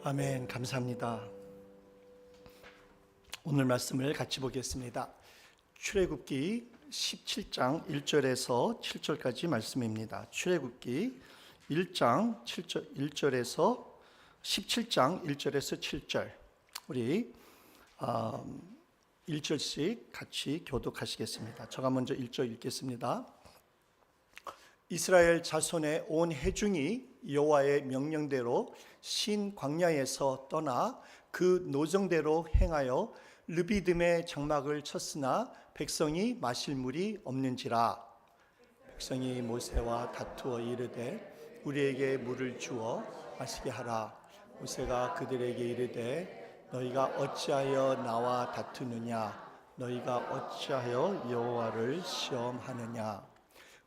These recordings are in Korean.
아멘. 감사합니다. 오늘 말씀을 같이 보겠습니다. 출애굽기 17장 1절에서 7절까지 말씀입니다. 출애굽기 1장 1절에서 17장 1절에서 7절 우리 1절씩 같이 교독하시겠습니다. 제가 먼저 1절 읽겠습니다. 이스라엘 자손의 온 회중이 여호와의 명령대로 신 광야에서 떠나 그 노정대로 행하여 르비딤의 장막을 쳤으나 백성이 마실 물이 없는지라. 백성이 모세와 다투어 이르되 우리에게 물을 주어 마시게 하라. 모세가 그들에게 이르되 너희가 어찌하여 나와 다투느냐? 너희가 어찌하여 여호와를 시험하느냐?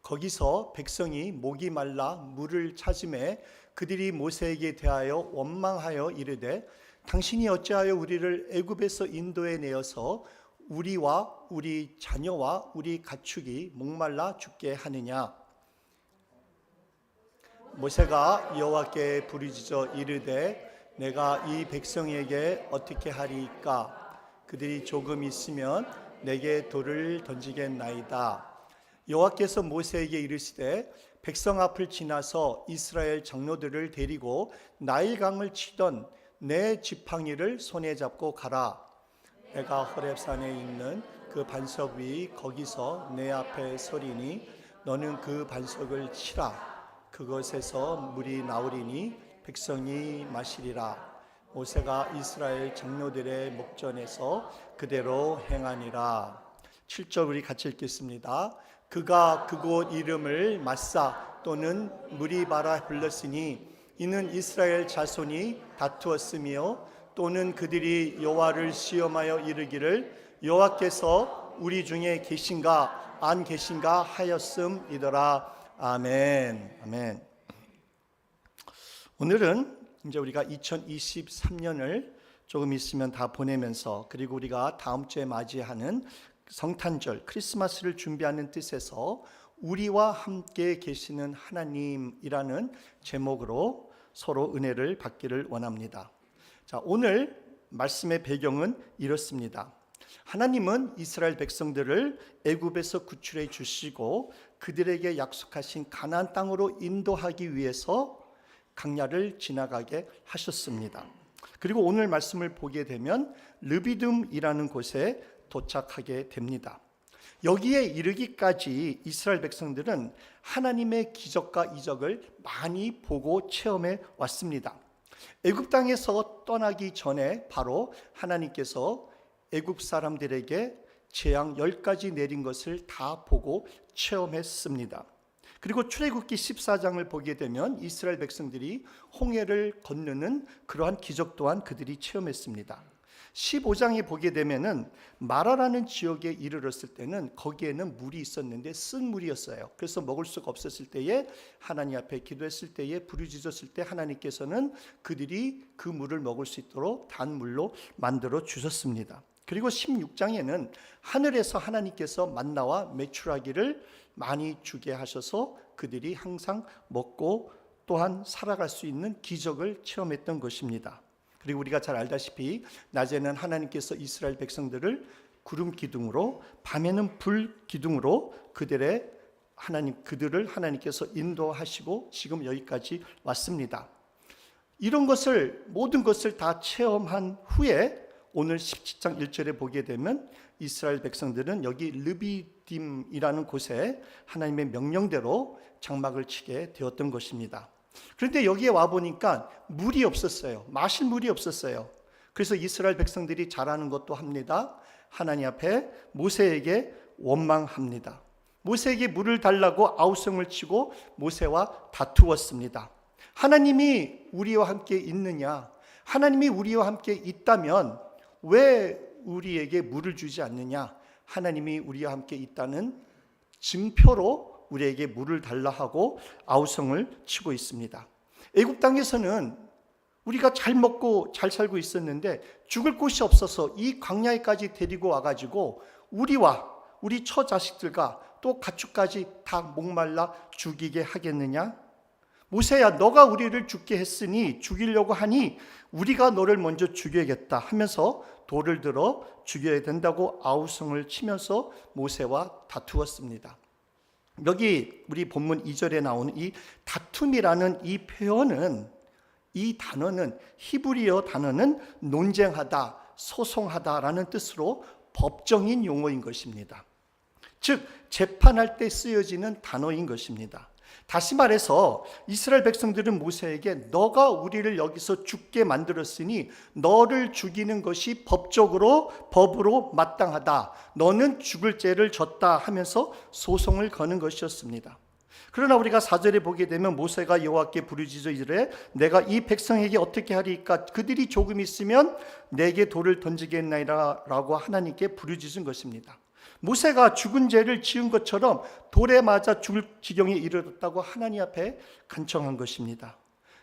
거기서 백성이 목이 말라 물을 찾음에 그들이 모세에게 대하여 원망하여 이르되 당신이 어찌하여 우리를 애굽에서 인도해 내어서 우리와 우리 자녀와 우리 가축이 목말라 죽게 하느냐? 모세가 여호와께 부르짖어 이르되 내가 이 백성에게 어떻게 하리이까? 그들이 조금 있으면 내게 돌을 던지겠나이다. 여호와께서 모세에게 이르시되 백성 앞을 지나서 이스라엘 장로들을 데리고 나일강을 치던 내 지팡이를 손에 잡고 가라. 내가 호렙산에 있는 그 반석 위 거기서 내 앞에 서리니 너는 그 반석을 치라. 그것에서 물이 나오리니 백성이 마시리라. 모세가 이스라엘 장로들의 목전에서 그대로 행하니라. 7절 우리 같이 읽겠습니다. 그가 그곳 이름을 마사 또는 무리바라 불렀으니 이는 이스라엘 자손이 다투었으며 또는 그들이 여호와를 시험하여 이르기를 여호와께서 우리 중에 계신가 안 계신가 하였음이더라. 아멘. 아멘. 오늘은 이제 우리가 2023년을 조금 있으면 다 보내면서 그리고 우리가 다음 주에 맞이하는 성탄절 크리스마스를 준비하는 뜻에서 우리와 함께 계시는 하나님이라는 제목으로 서로 은혜를 받기를 원합니다. 자, 오늘 말씀의 배경은 이렇습니다. 하나님은 이스라엘 백성들을 애굽에서 구출해 주시고 그들에게 약속하신 가나안 땅으로 인도하기 위해서 광야를 지나가게 하셨습니다. 그리고 오늘 말씀을 보게 되면 르비딤이라는 곳에 도착하게 됩니다. 여기에 이르기까지 이스라엘 백성들은 하나님의 기적과 이적을 많이 보고 체험해 왔습니다. 애굽 땅에서 떠나기 전에 바로 하나님께서 애굽 사람들에게 재앙 10가지 내린 것을 다 보고 체험했습니다. 그리고 출애굽기 14장을 보게 되면 이스라엘 백성들이 홍해를 건너는 그러한 기적 또한 그들이 체험했습니다. 15장에 보게 되면은 마라라는 지역에 이르렀을 때는 거기에는 물이 있었는데 쓴 물이었어요. 그래서 먹을 수가 없었을 때에 하나님 앞에 기도했을 때에 부르짖었을 때 하나님께서는 그들이 그 물을 먹을 수 있도록 단물로 만들어 주셨습니다. 그리고 16장에는 하늘에서 하나님께서 만나와 메추라기를 많이 주게 하셔서 그들이 항상 먹고 또한 살아갈 수 있는 기적을 체험했던 것입니다. 그리고 우리가 잘 알다시피 낮에는 하나님께서 이스라엘 백성들을 구름 기둥으로 밤에는 불 기둥으로 그들을 하나님께서 인도하시고 지금 여기까지 왔습니다. 이런 것을 모든 것을 다 체험한 후에 오늘 17장 1절에 보게 되면 이스라엘 백성들은 여기 르비딤이라는 곳에 하나님의 명령대로 장막을 치게 되었던 것입니다. 그런데 여기에 와보니까 물이 없었어요. 마실 물이 없었어요. 그래서 이스라엘 백성들이 잘하는 것도 합니다. 하나님 앞에 모세에게 원망합니다. 모세에게 물을 달라고 아우성을 치고 모세와 다투었습니다. 하나님이 우리와 함께 있느냐? 하나님이 우리와 함께 있다면 왜 우리에게 물을 주지 않느냐? 하나님이 우리와 함께 있다는 증표로 우리에게 물을 달라 하고 아우성을 치고 있습니다. 애굽 땅에서는 우리가 잘 먹고 잘 살고 있었는데 죽을 곳이 없어서 이 광야에까지 데리고 와가지고 우리와 우리 처자식들과 또 가축까지 다 목말라 죽이게 하겠느냐? 모세야, 너가 우리를 죽게 했으니 죽이려고 하니 우리가 너를 먼저 죽여야겠다 하면서 돌을 들어 죽여야 된다고 아우성을 치면서 모세와 다투었습니다. 여기 우리 본문 2절에 나오는 이 다툼이라는 이 표현은, 이 단어는, 히브리어 단어는 논쟁하다, 소송하다라는 뜻으로 법정인 용어인 것입니다. 즉 재판할 때 쓰여지는 단어인 것입니다. 다시 말해서 이스라엘 백성들은 모세에게 너가 우리를 여기서 죽게 만들었으니 너를 죽이는 것이 법으로 마땅하다, 너는 죽을 죄를 졌다 하면서 소송을 거는 것이었습니다. 그러나 우리가 4절에 보게 되면 모세가 여호와께 부르짖어 이르되 내가 이 백성에게 어떻게 하리까? 그들이 조금 있으면 내게 돌을 던지겠나이다 라고 하나님께 부르짖은 것입니다. 모세가 죽은 죄를 지은 것처럼 돌에 맞아 죽을 지경에 이르렀다고 하나님 앞에 간청한 것입니다.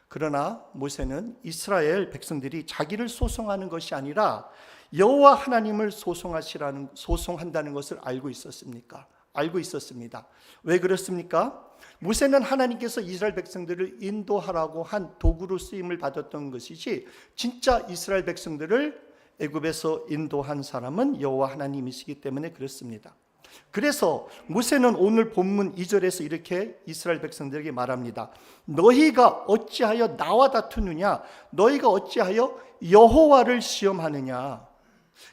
그러나 모세는 이스라엘 백성들이 자기를 소송하는 것이 아니라 여호와 하나님을 소송한다는 것을 알고 있었습니다. 왜 그렇습니까? 모세는 하나님께서 이스라엘 백성들을 인도하라고 한 도구로 쓰임을 받았던 것이지, 진짜 이스라엘 백성들을 애굽에서 인도한 사람은 여호와 하나님이시기 때문에 그렇습니다. 그래서 모세는 오늘 본문 2절에서 이렇게 이스라엘 백성들에게 말합니다. 너희가 어찌하여 나와 다투느냐? 너희가 어찌하여 여호와를 시험하느냐?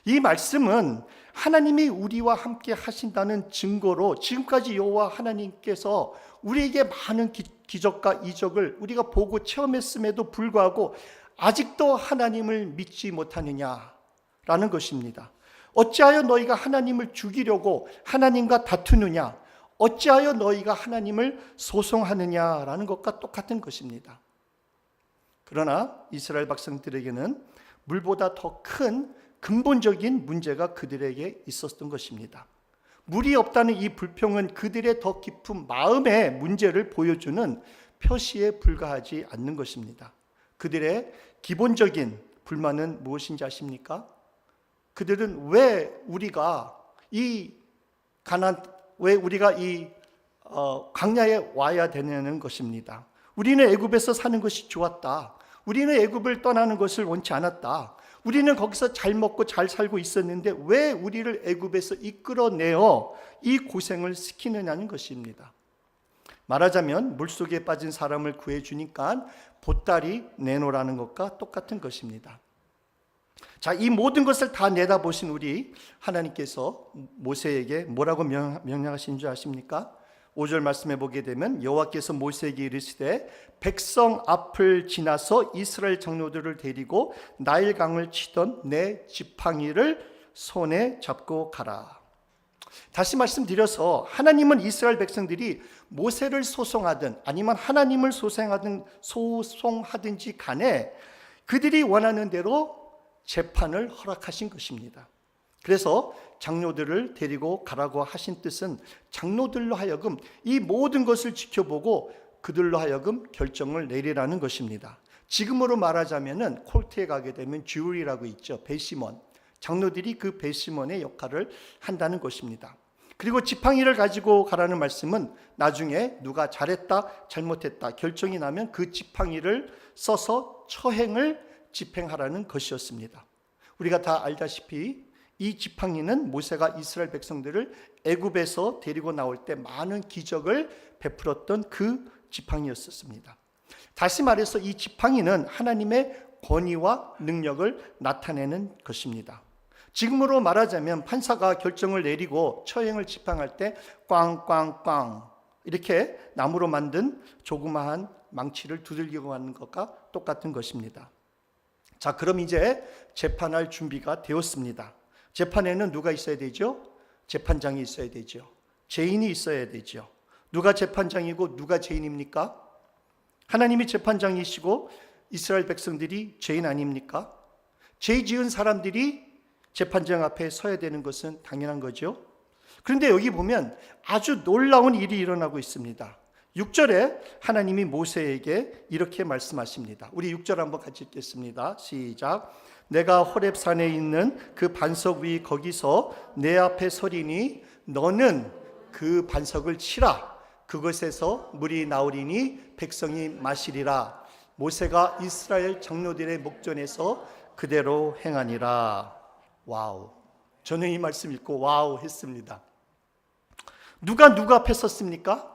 이 말씀은 하나님이 우리와 함께 하신다는 증거로 지금까지 여호와 하나님께서 우리에게 많은 기적과 이적을 우리가 보고 체험했음에도 불구하고 아직도 하나님을 믿지 못하느냐라는 것입니다. 어찌하여 너희가 하나님을 죽이려고 하나님과 다투느냐? 어찌하여 너희가 하나님을 소송하느냐라는 것과 똑같은 것입니다. 그러나 이스라엘 백성들에게는 물보다 더 큰 근본적인 문제가 그들에게 있었던 것입니다. 물이 없다는 이 불평은 그들의 더 깊은 마음의 문제를 보여주는 표시에 불과하지 않는 것입니다. 그들의 기본적인 불만은 무엇인지 아십니까? 그들은 왜 우리가 이 광야에 와야 되냐는 것입니다. 우리는 애굽에서 사는 것이 좋았다. 우리는 애굽을 떠나는 것을 원치 않았다. 우리는 거기서 잘 먹고 잘 살고 있었는데 왜 우리를 애굽에서 이끌어내어 이 고생을 시키느냐는 것입니다. 말하자면 물속에 빠진 사람을 구해주니까 보따리 내놓으라는 것과 똑같은 것입니다. 자, 이 모든 것을 다 내다보신 우리 하나님께서 모세에게 뭐라고 명령하신 줄 아십니까? 5절 말씀해 보게 되면 여호와께서 모세에게 이르시되 백성 앞을 지나서 이스라엘 장로들을 데리고 나일강을 치던 내 지팡이를 손에 잡고 가라. 다시 말씀드려서 하나님은 이스라엘 백성들이 모세를 소송하든 아니면 하나님을 소송하든지 간에 그들이 원하는 대로 재판을 허락하신 것입니다. 그래서 장로들을 데리고 가라고 하신 뜻은 장로들로 하여금 이 모든 것을 지켜보고 그들로 하여금 결정을 내리라는 것입니다. 지금으로 말하자면은 콜트에 가게 되면 주리라고 있죠. 배심원. 장로들이 그 배심원의 역할을 한다는 것입니다. 그리고 지팡이를 가지고 가라는 말씀은 나중에 누가 잘했다, 잘못했다 결정이 나면 그 지팡이를 써서 처행을 집행하라는 것이었습니다. 우리가 다 알다시피 이 지팡이는 모세가 이스라엘 백성들을 애굽에서 데리고 나올 때 많은 기적을 베풀었던 그 지팡이였습니다. 다시 말해서 이 지팡이는 하나님의 권위와 능력을 나타내는 것입니다. 지금으로 말하자면 판사가 결정을 내리고 처형을 집행할 때 꽝꽝꽝 이렇게 나무로 만든 조그마한 망치를 두들기고 하는 것과 똑같은 것입니다. 자, 그럼 이제 재판할 준비가 되었습니다. 재판에는 누가 있어야 되죠? 재판장이 있어야 되죠. 죄인이 있어야 되죠. 누가 재판장이고 누가 죄인입니까? 하나님이 재판장이시고 이스라엘 백성들이 죄인 아닙니까? 죄 지은 사람들이 재판장 앞에 서야 되는 것은 당연한 거죠. 그런데 여기 보면 아주 놀라운 일이 일어나고 있습니다. 6절에 하나님이 모세에게 이렇게 말씀하십니다. 우리 6절 한번 같이 읽겠습니다. 시작. 내가 호렙산에 있는 그 반석 위 거기서 내 앞에 서리니 너는 그 반석을 치라. 그것에서 물이 나오리니 백성이 마시리라. 모세가 이스라엘 장로들의 목전에서 그대로 행하니라. 와우. 저는 이 말씀 읽고 와우 했습니다. 누가 앞에 섰습니까?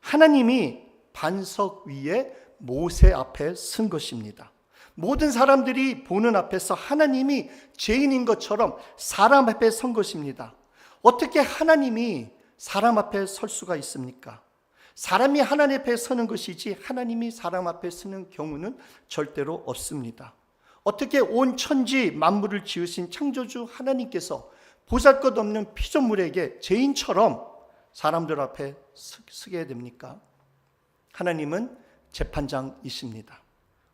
하나님이 반석 위에 모세 앞에 선 것입니다. 모든 사람들이 보는 앞에서 하나님이 죄인인 것처럼 사람 앞에 선 것입니다. 어떻게 하나님이 사람 앞에 설 수가 있습니까? 사람이 하나님 앞에 서는 것이지 하나님이 사람 앞에 서는 경우는 절대로 없습니다. 어떻게 온 천지 만물을 지으신 창조주 하나님께서 보잘것없는 피조물에게 죄인처럼 사람들 앞에 서게 됩니까? 하나님은 재판장이십니다.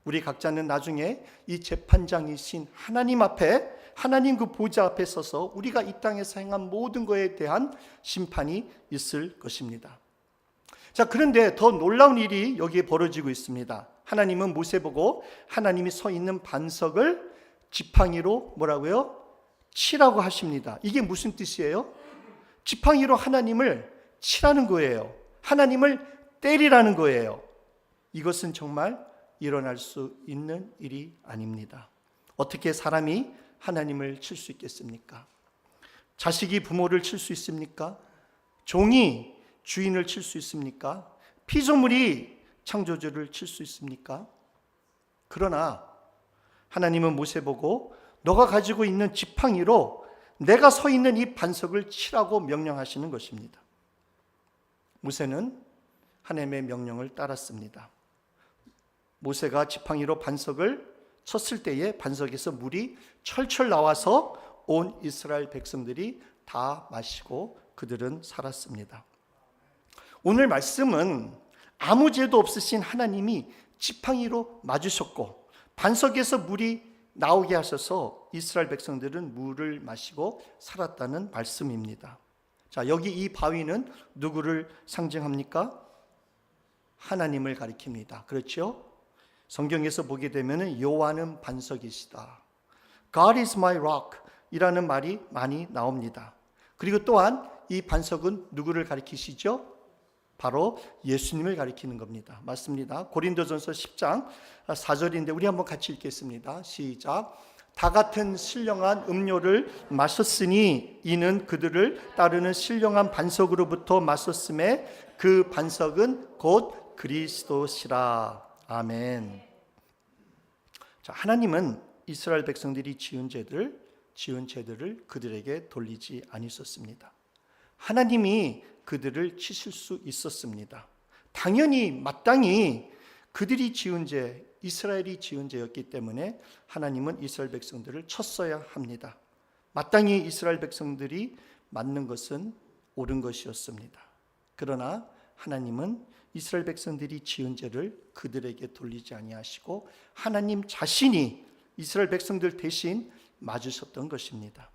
우리 각자는 나중에 이 재판장이신 하나님 앞에, 하나님 그 보좌 앞에 서서 우리가 이 땅에서 행한 모든 것에 대한 심판이 있을 것입니다. 자, 그런데 더 놀라운 일이 여기에 벌어지고 있습니다. 하나님은 모세 보고 하나님이 서 있는 반석을 지팡이로 뭐라고요? 치라고 하십니다. 이게 무슨 뜻이에요? 지팡이로 하나님을 치라는 거예요. 하나님을 때리라는 거예요. 이것은 정말 일어날 수 있는 일이 아닙니다. 어떻게 사람이 하나님을 칠 수 있겠습니까? 자식이 부모를 칠 수 있습니까? 종이 주인을 칠 수 있습니까? 피조물이 창조주를 칠 수 있습니까? 그러나 하나님은 모세 보고 너가 가지고 있는 지팡이로 내가 서 있는 이 반석을 치라고 명령하시는 것입니다. 모세는 하나님의 명령을 따랐습니다. 모세가 지팡이로 반석을 쳤을 때에 반석에서 물이 철철 나와서 온 이스라엘 백성들이 다 마시고 그들은 살았습니다. 오늘 말씀은 아무 죄도 없으신 하나님이 지팡이로 맞으셨고 반석에서 물이 나오게 하셔서 이스라엘 백성들은 물을 마시고 살았다는 말씀입니다. 자, 여기 이 바위는 누구를 상징합니까? 하나님을 가리킵니다. 그렇죠? 성경에서 보게 되면 여호와는 반석이시다. God is my rock 이라는 말이 많이 나옵니다. 그리고 또한 이 반석은 누구를 가리키시죠? 바로 예수님을 가리키는 겁니다. 맞습니다. 고린도전서 10장 4절인데 우리 한번 같이 읽겠습니다. 시작. 다 같은 신령한 음료를 마셨으니 이는 그들을 따르는 신령한 반석으로부터 마셨음에 그 반석은 곧 그리스도시라. 아멘. 자, 하나님은 이스라엘 백성들이 지은 죄들을 그들에게 돌리지 아니었습니다. 하나님이 그들을 치실 수 있었습니다. 당연히 마땅히 그들이 지은 죄, 이스라엘이 지은 죄였기 때문에 하나님은 이스라엘 백성들을 쳤어야 합니다. 마땅히 이스라엘 백성들이 맞는 것은 옳은 것이었습니다. 그러나 하나님은 이스라엘 백성들이 지은 죄를 그들에게 돌리지 아니하시고 하나님 자신이 이스라엘 백성들 대신 맞으셨던 것입니다.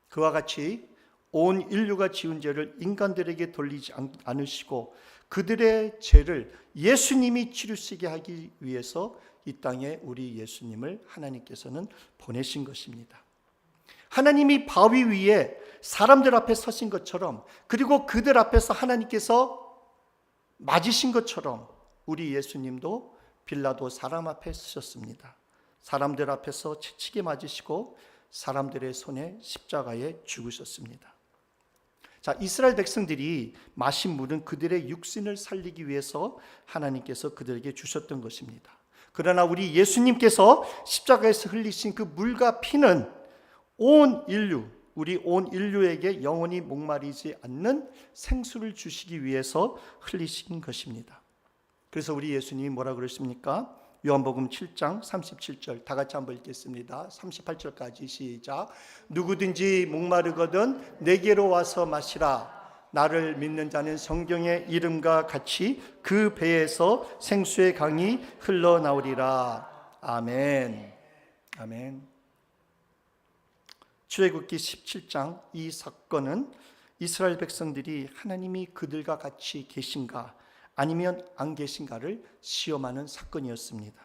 그와 같이 온 인류가 지은 죄를 인간들에게 돌리지 않으시고 그들의 죄를 예수님이 치르시게 하기 위해서 이 땅에 우리 예수님을 하나님께서는 보내신 것입니다. 하나님이 바위 위에 사람들 앞에 서신 것처럼 그리고 그들 앞에서 하나님께서 맞으신 것처럼 우리 예수님도 빌라도 사람 앞에 서셨습니다. 사람들 앞에서 채찍에 맞으시고 사람들의 손에 십자가에 죽으셨습니다. 자, 이스라엘 백성들이 마신 물은 그들의 육신을 살리기 위해서 하나님께서 그들에게 주셨던 것입니다. 그러나 우리 예수님께서 십자가에서 흘리신 그 물과 피는 온 인류, 우리 온 인류에게 영원히 목마르지 않는 생수를 주시기 위해서 흘리신 것입니다. 그래서 우리 예수님이 뭐라 그러십니까? 요한복음 7장 37절 다 같이 한번 읽겠습니다. 38절까지 시작. 누구든지 목마르거든 내게로 와서 마시라. 나를 믿는 자는 성경의 이름과 같이 그 배에서 생수의 강이 흘러나오리라. 아멘. 아멘. 출애굽기 17장 이 사건은 이스라엘 백성들이 하나님이 그들과 같이 계신가 아니면 안 계신가를 시험하는 사건이었습니다.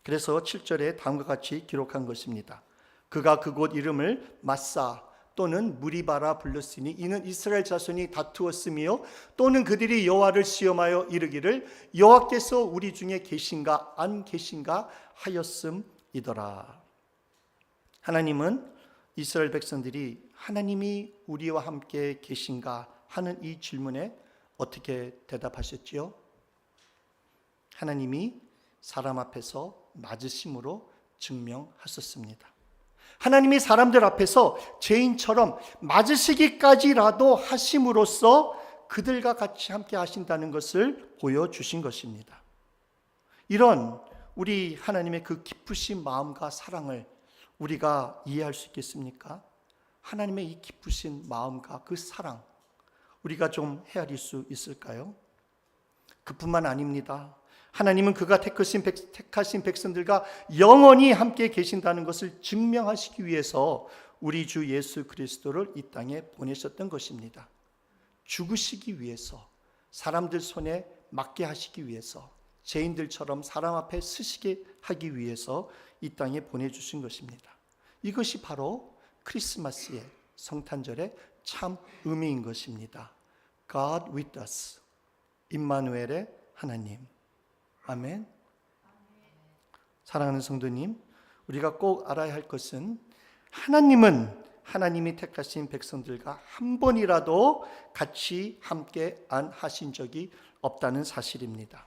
그래서 7절에 다음과 같이 기록한 것입니다. 그가 그곳 이름을 마사 또는 무리바라 불렀으니 이는 이스라엘 자손이 다투었으며 또는 그들이 여호와를 시험하여 이르기를 여호와께서 우리 중에 계신가 안 계신가 하였음이더라. 하나님은 이스라엘 백성들이 하나님이 우리와 함께 계신가 하는 이 질문에 어떻게 대답하셨지요? 하나님이 사람 앞에서 맞으심으로 증명하셨습니다. 하나님이 사람들 앞에서 죄인처럼 맞으시기까지라도 하심으로써 그들과 같이 함께 하신다는 것을 보여주신 것입니다. 이런 우리 하나님의 그 깊으신 마음과 사랑을 우리가 이해할 수 있겠습니까? 하나님의 이 깊으신 마음과 그 사랑, 우리가 좀 헤아릴 수 있을까요? 그뿐만 아닙니다. 하나님은 그가 택하신 백성들과 영원히 함께 계신다는 것을 증명하시기 위해서 우리 주 예수 그리스도를 이 땅에 보내셨던 것입니다. 죽으시기 위해서, 사람들 손에 맡게 하시기 위해서, 죄인들처럼 사람 앞에 서시게 하기 위해서 이 땅에 보내주신 것입니다. 이것이 바로 크리스마스의 성탄절의 참 의미인 것입니다. God with us, 임마누엘의 하나님. 아멘. 사랑하는 성도님, 우리가 꼭 알아야 할 것은 하나님은 하나님이 택하신 백성들과 한 번이라도 같이 함께 안 하신 적이 없다는 사실입니다.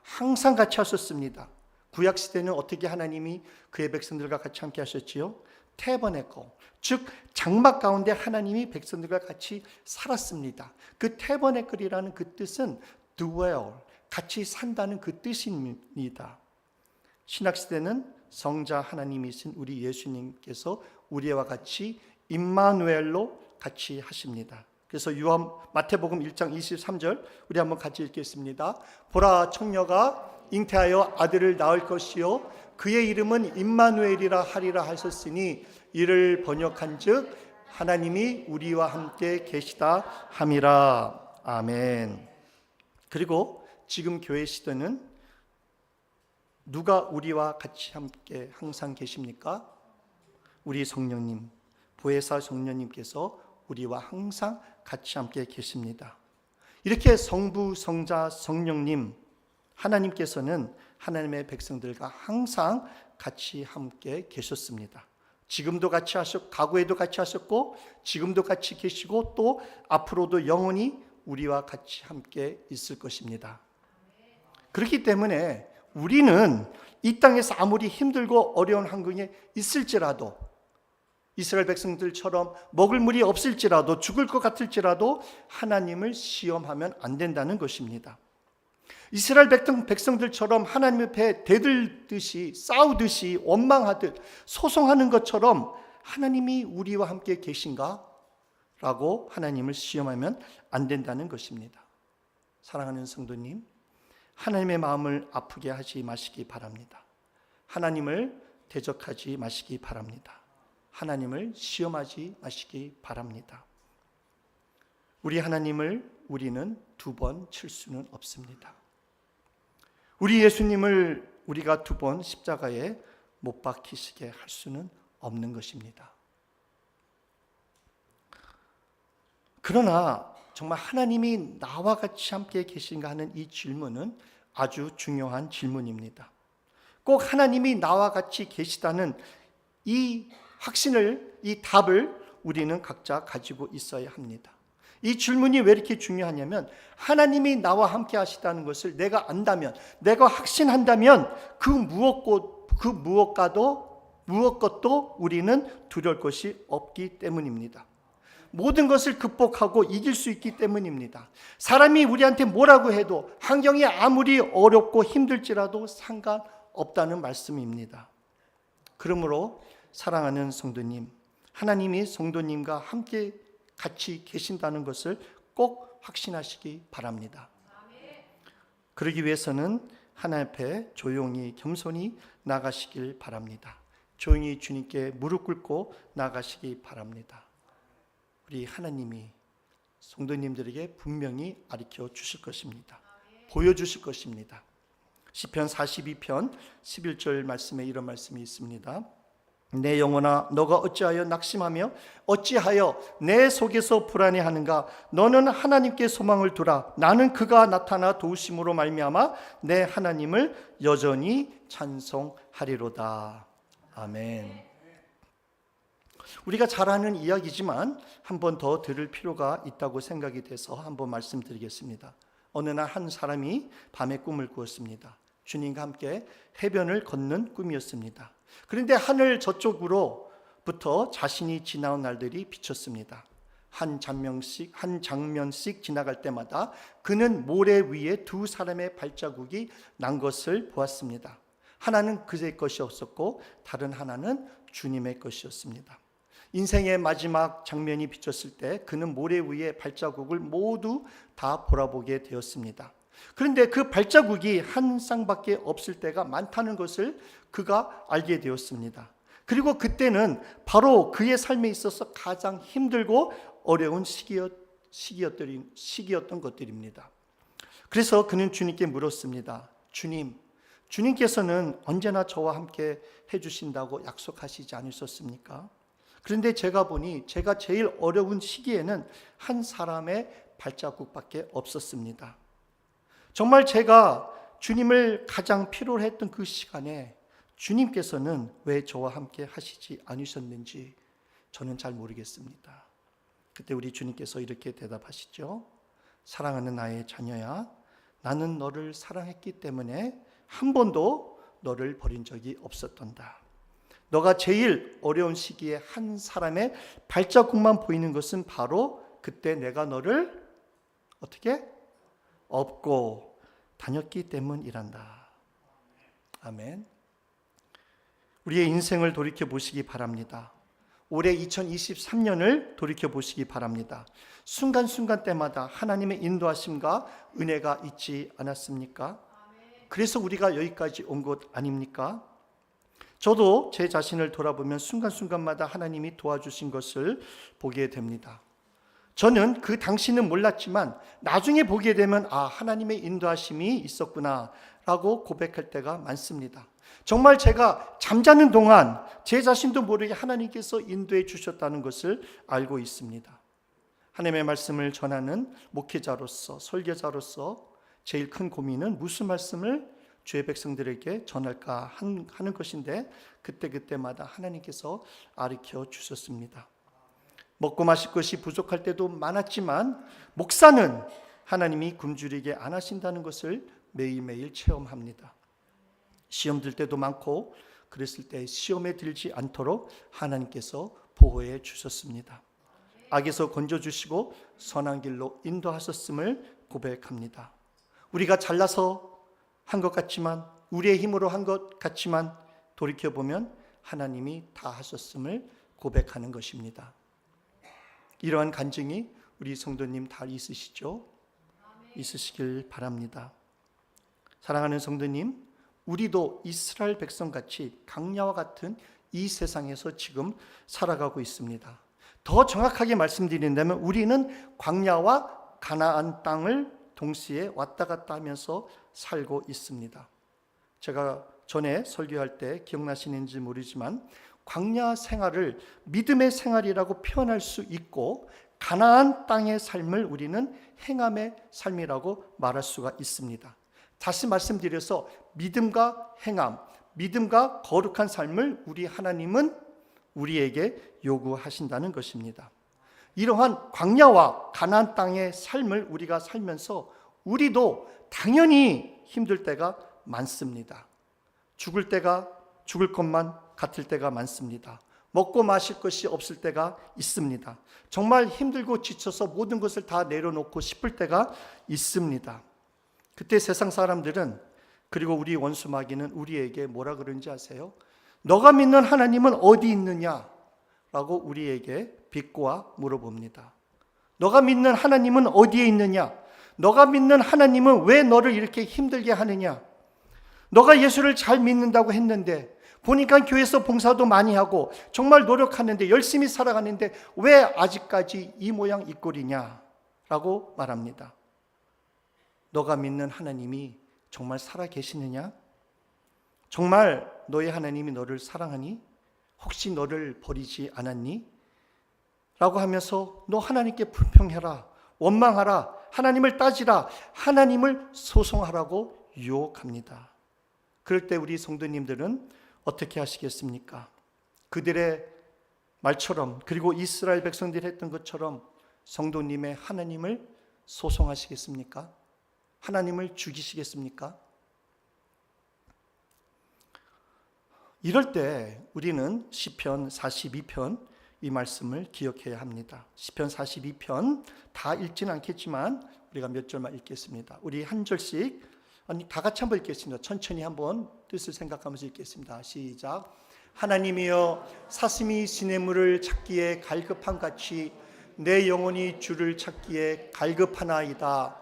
항상 같이 하셨습니다. 구약시대는 어떻게 하나님이 그의 백성들과 같이 함께 하셨지요? 태버네클, 즉 장막 가운데 하나님이 백성들과 같이 살았습니다. 그 태버네클이라는 그 뜻은 dwell, 같이 산다는 그 뜻입니다. 신약시대는 성자 하나님이신 우리 예수님께서 우리와 같이 임마누엘로 같이 하십니다. 그래서 마태복음 1장 23절 우리 한번 같이 읽겠습니다. 보라, 청녀가 잉태하여 아들을 낳을 것이요 그의 이름은 임마누엘이라 하리라 하셨으니 이를 번역한즉 하나님이 우리와 함께 계시다 함이라. 아멘. 그리고 지금 교회 시대는 누가 우리와 같이 함께 항상 계십니까? 우리 성령님, 보혜사 성령님께서 우리와 항상 같이 함께 계십니다. 이렇게 성부, 성자, 성령님, 하나님께서는 하나님의 백성들과 항상 같이 함께 계셨습니다. 지금도 같이 하셨고, 과거에도 같이 하셨고, 지금도 같이 계시고, 또 앞으로도 영원히 우리와 같이 함께 있을 것입니다. 그렇기 때문에 우리는 이 땅에서 아무리 힘들고 어려운 환경에 있을지라도, 이스라엘 백성들처럼 먹을 물이 없을지라도, 죽을 것 같을지라도 하나님을 시험하면 안 된다는 것입니다. 이스라엘 백성들처럼 하나님 앞에 대들듯이, 싸우듯이, 원망하듯, 소송하는 것처럼 하나님이 우리와 함께 계신가? 라고 하나님을 시험하면 안 된다는 것입니다. 사랑하는 성도님, 하나님의 마음을 아프게 하지 마시기 바랍니다. 하나님을 대적하지 마시기 바랍니다. 하나님을 시험하지 마시기 바랍니다. 우리 하나님을 우리는 두 번 칠 수는 없습니다. 우리 예수님을 우리가 두 번 십자가에 못 박히시게 할 수는 없는 것입니다. 그러나 정말 하나님이 나와 같이 함께 계신가 하는 이 질문은 아주 중요한 질문입니다. 꼭 하나님이 나와 같이 계시다는 이 확신을, 이 답을 우리는 각자 가지고 있어야 합니다. 이 질문이 왜 이렇게 중요하냐면 하나님이 나와 함께 하시다는 것을 내가 안다면, 내가 확신한다면 그 무엇것도 우리는 두려울 것이 없기 때문입니다. 모든 것을 극복하고 이길 수 있기 때문입니다. 사람이 우리한테 뭐라고 해도, 환경이 아무리 어렵고 힘들지라도 상관없다는 말씀입니다. 그러므로 사랑하는 성도님, 하나님이 성도님과 함께 같이 계신다는 것을 꼭 확신하시기 바랍니다. 그러기 위해서는 하나님 앞에 조용히 겸손히 나가시길 바랍니다. 조용히 주님께 무릎 꿇고 나가시기 바랍니다. 우리 하나님이 성도님들에게 분명히 가르쳐 주실 것입니다. 보여주실 것입니다. 시편 42편 11절 말씀에 이런 말씀이 있습니다. 내 영혼아 너가 어찌하여 낙심하며 어찌하여 내 속에서 불안해하는가? 너는 하나님께 소망을 두라. 나는 그가 나타나 도우심으로 말미암아 내 하나님을 여전히 찬송하리로다. 아멘. 우리가 잘 아는 이야기지만 한 번 더 들을 필요가 있다고 생각이 돼서 한번 말씀드리겠습니다. 어느 날 한 사람이 밤에 꿈을 꾸었습니다. 주님과 함께 해변을 걷는 꿈이었습니다. 그런데 하늘 저쪽으로부터 자신이 지나온 날들이 비쳤습니다. 한 장면씩 지나갈 때마다 그는 모래 위에 두 사람의 발자국이 난 것을 보았습니다. 하나는 그의 것이었었고 다른 하나는 주님의 것이었습니다. 인생의 마지막 장면이 비쳤을 때 그는 모래 위에 발자국을 모두 다 돌아보게 되었습니다. 그런데 그 발자국이 한 쌍밖에 없을 때가 많다는 것을 그가 알게 되었습니다. 그리고 그때는 바로 그의 삶에 있어서 가장 힘들고 어려운 시기였던 것들입니다. 그래서 그는 주님께 물었습니다. 주님께서는 언제나 저와 함께 해주신다고 약속하시지 않으셨습니까? 그런데 제가 보니 제가 제일 어려운 시기에는 한 사람의 발자국밖에 없었습니다. 정말 제가 주님을 가장 필요로 했던 그 시간에 주님께서는 왜 저와 함께 하시지 않으셨는지 저는 잘 모르겠습니다. 그때 우리 주님께서 이렇게 대답하시죠. 사랑하는 나의 자녀야, 나는 너를 사랑했기 때문에 한 번도 너를 버린 적이 없었단다. 너가 제일 어려운 시기에 한 사람의 발자국만 보이는 것은 바로 그때 내가 너를 어떻게? 업고 다녔기 때문이란다. 아멘. 우리의 인생을 돌이켜 보시기 바랍니다. 올해 2023년을 돌이켜 보시기 바랍니다. 순간순간 때마다 하나님의 인도하심과 은혜가 있지 않았습니까? 그래서 우리가 여기까지 온 것 아닙니까? 저도 제 자신을 돌아보면 순간순간마다 하나님이 도와주신 것을 보게 됩니다. 저는 그 당시는 몰랐지만 나중에 보게 되면 하나님의 인도하심이 있었구나 라고 고백할 때가 많습니다. 정말 제가 잠자는 동안 제 자신도 모르게 하나님께서 인도해 주셨다는 것을 알고 있습니다. 하나님의 말씀을 전하는 목회자로서, 설교자로서 제일 큰 고민은 무슨 말씀을 주의 백성들에게 전할까 하는 것인데 그때마다 하나님께서 가르쳐 주셨습니다. 먹고 마실 것이 부족할 때도 많았지만 목사는 하나님이 굶주리게 안 하신다는 것을 매일매일 체험합니다. 시험 들 때도 많고 그랬을 때 시험에 들지 않도록 하나님께서 보호해 주셨습니다. 악에서 건져주시고 선한 길로 인도하셨음을 고백합니다. 우리가 잘나서 한 것 같지만 우리의 힘으로 한 것 같지만 돌이켜보면 하나님이 다 하셨음을 고백하는 것입니다. 이러한 간증이 우리 성도님 다 있으시죠? 있으시길 바랍니다. 사랑하는 성도님, 우리도 이스라엘 백성같이 강야와 같은 이 세상에서 지금 살아가고 있습니다. 더 정확하게 말씀드린다면 우리는 광야와 가나안 땅을 동시에 왔다 갔다 하면서 살고 있습니다. 제가 전에 설교할 때 기억나시는지 모르지만 광야 생활을 믿음의 생활이라고 표현할 수 있고 가나안 땅의 삶을 우리는 행함의 삶이라고 말할 수가 있습니다. 다시 말씀드려서 믿음과 행함, 믿음과 거룩한 삶을 우리 하나님은 우리에게 요구하신다는 것입니다. 이러한 광야와 가나안 땅의 삶을 우리가 살면서 우리도 당연히 힘들 때가 많습니다. 죽을 것만 같을 때가 많습니다. 먹고 마실 것이 없을 때가 있습니다. 정말 힘들고 지쳐서 모든 것을 다 내려놓고 싶을 때가 있습니다. 그때 세상 사람들은 그리고 우리 원수 마귀는 우리에게 뭐라 그러는지 아세요? 너가 믿는 하나님은 어디 있느냐? 라고 우리에게 비꼬아 물어봅니다. 너가 믿는 하나님은 어디에 있느냐? 너가 믿는 하나님은 왜 너를 이렇게 힘들게 하느냐? 너가 예수를 잘 믿는다고 했는데 보니까 교회에서 봉사도 많이 하고 정말 노력하는데 열심히 살아가는데 왜 아직까지 이 모양 이 꼴이냐? 라고 말합니다. 너가 믿는 하나님이 정말 살아 계시느냐? 정말 너의 하나님이 너를 사랑하니? 혹시 너를 버리지 않았니? 라고 하면서 너 하나님께 불평해라, 원망하라, 하나님을 따지라, 하나님을 소송하라고 유혹합니다. 그럴 때 우리 성도님들은 어떻게 하시겠습니까? 그들의 말처럼, 그리고 이스라엘 백성들이 했던 것처럼 성도님의 하나님을 소송하시겠습니까? 하나님을 죽이시겠습니까? 이럴 때 우리는 시편 42편 이 말씀을 기억해야 합니다. 시편 42편 다 읽지는 않겠지만 우리가 몇 절만 읽겠습니다. 우리 한 절씩 다 같이 한번 읽겠습니다. 천천히 한번 뜻을 생각하면서 읽겠습니다. 시작. 하나님이여, 사슴이 시냇물을 찾기에 갈급함 같이 내 영혼이 주를 찾기에 갈급하나이다.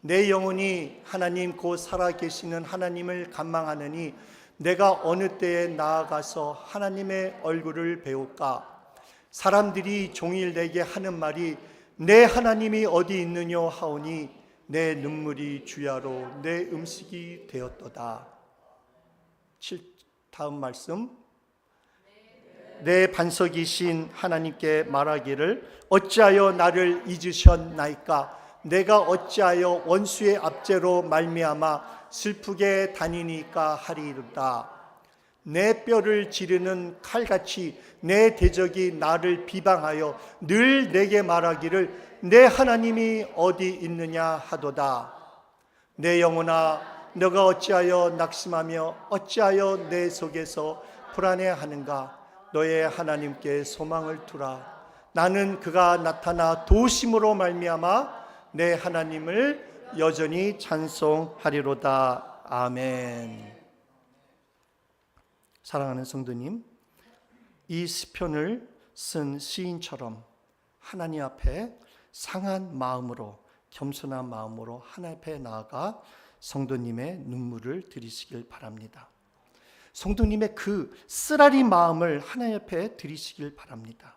내 영혼이 하나님 곧 살아계시는 하나님을 갈망하느니 내가 어느 때에 나아가서 하나님의 얼굴을 배울까? 사람들이 종일 내게 하는 말이 내 하나님이 어디 있느냐 하오니 내 눈물이 주야로 내 음식이 되었도다. 다음 말씀. 내 반석이신 하나님께 말하기를 어찌하여 나를 잊으셨나이까? 내가 어찌하여 원수의 압제로 말미암아 슬프게 다니니까 하리이다. 내 뼈를 지르는 칼같이 내 대적이 나를 비방하여 늘 내게 말하기를 내 하나님이 어디 있느냐 하도다. 내 영혼아, 너가 어찌하여 낙심하며 어찌하여 내 속에서 불안해하는가? 너의 하나님께 소망을 두라. 나는 그가 나타나 도우심으로 말미암아 내 하나님을 여전히 찬송하리로다. 아멘. 사랑하는 성도님, 이 시편을 쓴 시인처럼 하나님 앞에 상한 마음으로, 겸손한 마음으로 하나님 앞에 나아가 성도님의 눈물을 들이시길 바랍니다. 성도님의 그 쓰라린 마음을 하나님 앞에 들이시길 바랍니다.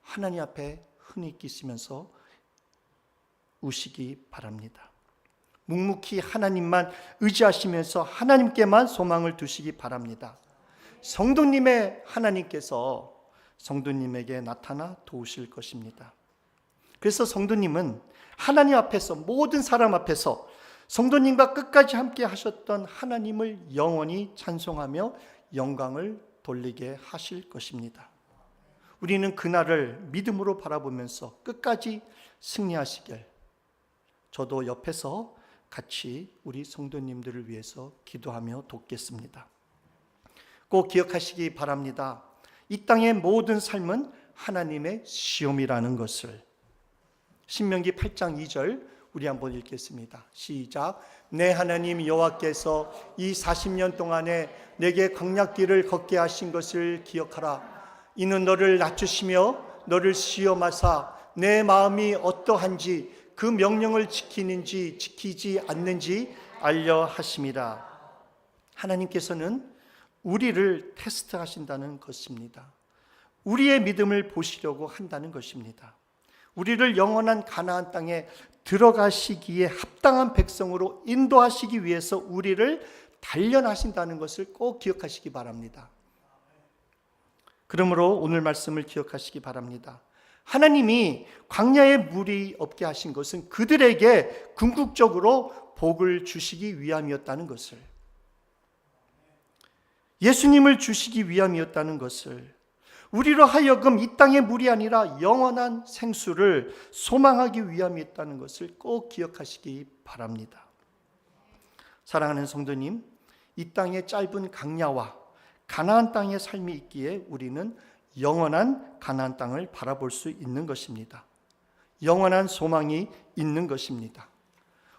하나님 앞에 흔히 끼시면서 우시기 바랍니다. 묵묵히 하나님만 의지하시면서 하나님께만 소망을 두시기 바랍니다. 성도님의 하나님께서 성도님에게 나타나 도우실 것입니다. 그래서 성도님은 하나님 앞에서, 모든 사람 앞에서 성도님과 끝까지 함께 하셨던 하나님을 영원히 찬송하며 영광을 돌리게 하실 것입니다. 우리는 그날을 믿음으로 바라보면서 끝까지 승리하시길, 저도 옆에서 같이 우리 성도님들을 위해서 기도하며 돕겠습니다. 꼭 기억하시기 바랍니다. 이 땅의 모든 삶은 하나님의 시험이라는 것을. 신명기 8장 2절 우리 한번 읽겠습니다. 시작. 내 하나님 여호와께서 이 40년 동안에 내게 광야길을 걷게 하신 것을 기억하라. 이는 너를 낮추시며 너를 시험하사 내 마음이 어떠한지 그 명령을 지키는지 지키지 않는지 알려 하심이라. 하나님께서는 우리를 테스트하신다는 것입니다. 우리의 믿음을 보시려고 한다는 것입니다. 우리를 영원한 가나안 땅에 들어가시기에 합당한 백성으로 인도하시기 위해서 우리를 단련하신다는 것을 꼭 기억하시기 바랍니다. 그러므로 오늘 말씀을 기억하시기 바랍니다. 하나님이 광야에 물이 없게 하신 것은 그들에게 궁극적으로 복을 주시기 위함이었다는 것을, 예수님을 주시기 위함이었다는 것을, 우리로 하여금 이 땅의 물이 아니라 영원한 생수를 소망하기 위함이었다는 것을 꼭 기억하시기 바랍니다. 사랑하는 성도님, 이 땅의 짧은 광야와 가나안 땅의 삶이 있기에 우리는 영원한 가나안 땅을 바라볼 수 있는 것입니다. 영원한 소망이 있는 것입니다.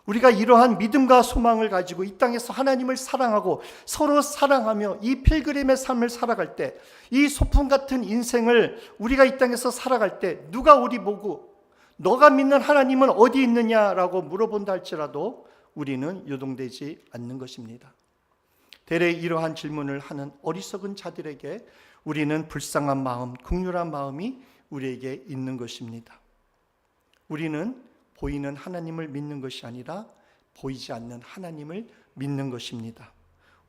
우리가 이러한 믿음과 소망을 가지고 이 땅에서 하나님을 사랑하고 서로 사랑하며 이 필그림의 삶을 살아갈 때, 이 소풍 같은 인생을 우리가 이 땅에서 살아갈 때 누가 우리 보고 너가 믿는 하나님은 어디 있느냐라고 물어본다 할지라도 우리는 요동되지 않는 것입니다. 대래 이러한 질문을 하는 어리석은 자들에게 우리는 불쌍한 마음, 긍휼한 마음이 우리에게 있는 것입니다. 우리는 보이는 하나님을 믿는 것이 아니라 보이지 않는 하나님을 믿는 것입니다.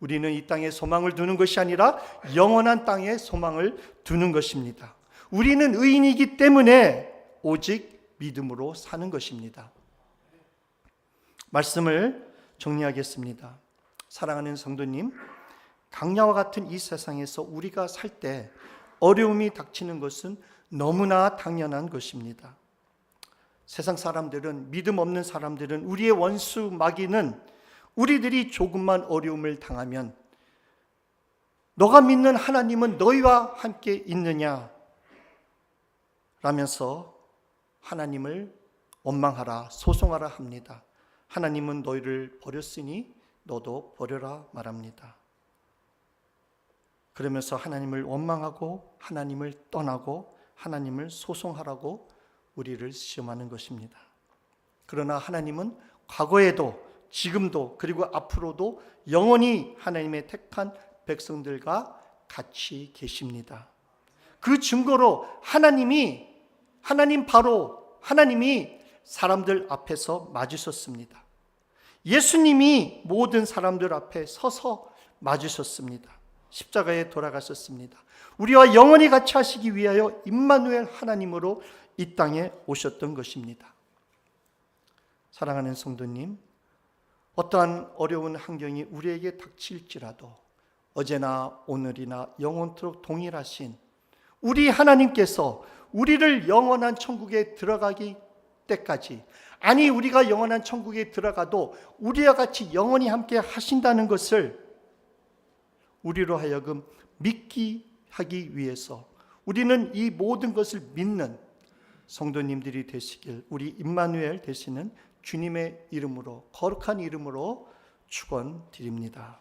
우리는 이 땅에 소망을 두는 것이 아니라 영원한 땅에 소망을 두는 것입니다. 우리는 의인이기 때문에 오직 믿음으로 사는 것입니다. 말씀을 정리하겠습니다. 사랑하는 성도님, 강야와 같은 이 세상에서 우리가 살 때 어려움이 닥치는 것은 너무나 당연한 것입니다. 세상 사람들은, 믿음 없는 사람들은, 우리의 원수 마귀는 우리들이 조금만 어려움을 당하면 너가 믿는 하나님은 너희와 함께 있느냐 라면서 하나님을 원망하라, 소송하라 합니다. 하나님은 너희를 버렸으니 너도 버려라 말합니다. 그러면서 하나님을 원망하고 하나님을 떠나고 하나님을 소송하라고 우리를 시험하는 것입니다. 그러나 하나님은 과거에도 지금도 그리고 앞으로도 영원히 하나님의 택한 백성들과 같이 계십니다. 그 증거로 하나님이 사람들 앞에서 맞으셨습니다. 예수님이 모든 사람들 앞에 서서 맞으셨습니다. 십자가에 돌아가셨습니다. 우리와 영원히 같이 하시기 위하여 임마누엘 하나님으로 이 땅에 오셨던 것입니다. 사랑하는 성도님, 어떠한 어려운 환경이 우리에게 닥칠지라도 어제나 오늘이나 영원토록 동일하신 우리 하나님께서 우리를 영원한 천국에 들어가기 때까지, 아니 우리가 영원한 천국에 들어가도 우리와 같이 영원히 함께 하신다는 것을 우리로 하여금 믿기 하기 위해서 우리는 이 모든 것을 믿는 성도님들이 되시길 우리 임마누엘 되시는 주님의 이름으로, 거룩한 이름으로 축원드립니다.